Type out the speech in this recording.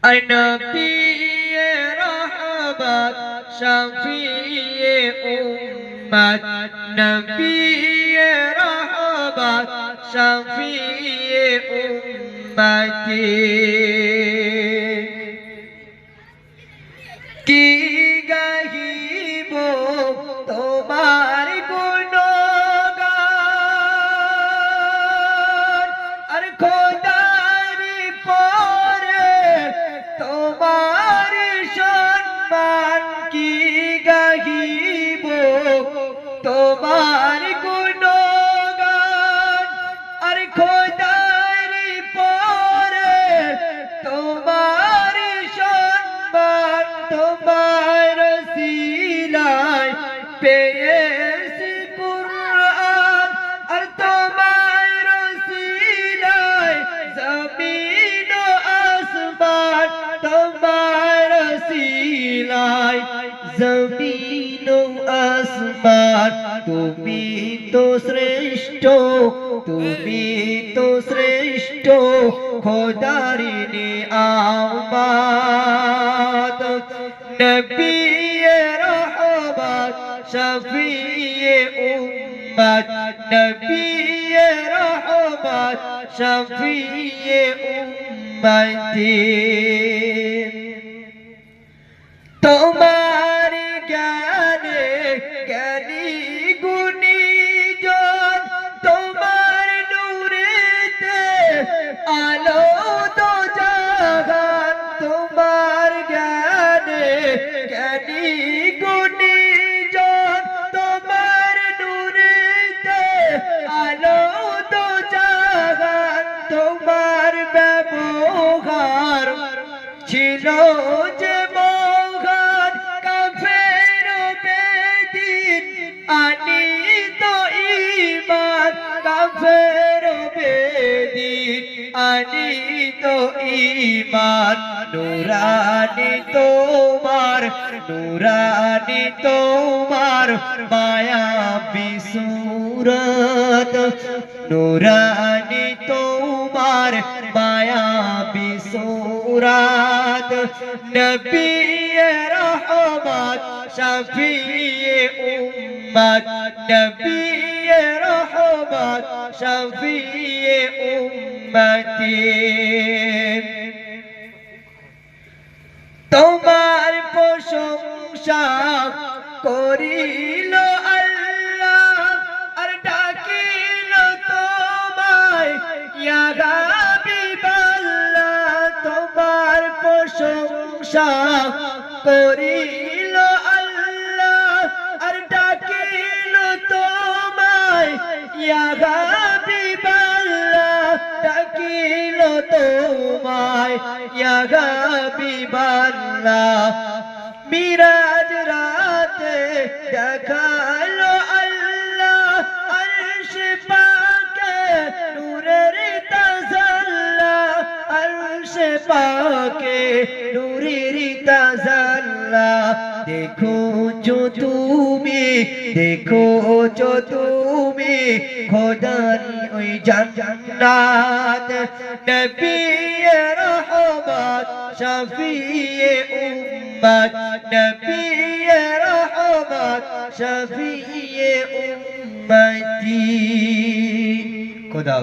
النبي رحمت شفيع أمة نبي رحمت شفيع أمتي কি গাহিব তোমার গুণগান আর খোদারি পরে তোমার সম্মান কি গাহিব তোমার গুণগান আর খোদারি পরে তোমার সম্মান তোমার সিলাই পেয়েছি কুরআন আর তোমার সিলাই জমিন ও আসমান তোমার সিলাই জমিন ও আসমান তুমি তো শ্রেষ্ঠ তুমি তো শ্রেষ্ঠ খোদারি নিয়ামত নবী রহমত শফিয়ে উম্মত নবী রহমত শফিয়ে উম্মতি তোমার জ্ঞানে জ্ঞানী গুণীজন তোমার নূরেতে আলো তো জাগান তোমার জ্ঞানে জ্ঞানী গুণীজন তোমার নূরেতে আলো তো জাগান তোমার ব্যবহার ছিল যে মহান কাফের বেদিন আনিত ঈমান কাফের বেদিন আনিত ঈমান নুরানি তোমার মায়াবী সূরত নুরানি তোমার মায়াবী সূরত নবী রহমত শফিয়ে উম্মত নবী রহমত শফিয়ে উম্মতি তোমার প্রশংসা করিল আল্লাহ আর ডাকিল তোমায় ইয়া হাবিবাল্লাহ তোমার প্রশংসা করিল আল্লাহ আর ডাকিল তোমায় ইয়া হাবিবাল্লাহ ডাকিল তোমায় ইয়া হাবিবাল্লাহ মিরাজ রাতে দেখালো আল্লাহ আরশ পাকে নূরের তাজাল্লা আরশ পাকে নূরের তাজাল্লা দেখো তুমি খোদারি ওই জান্নাত নবী রহমত শফিয়ে উম্মত নবী রহমত শফিয়ে উম্মতি খোদা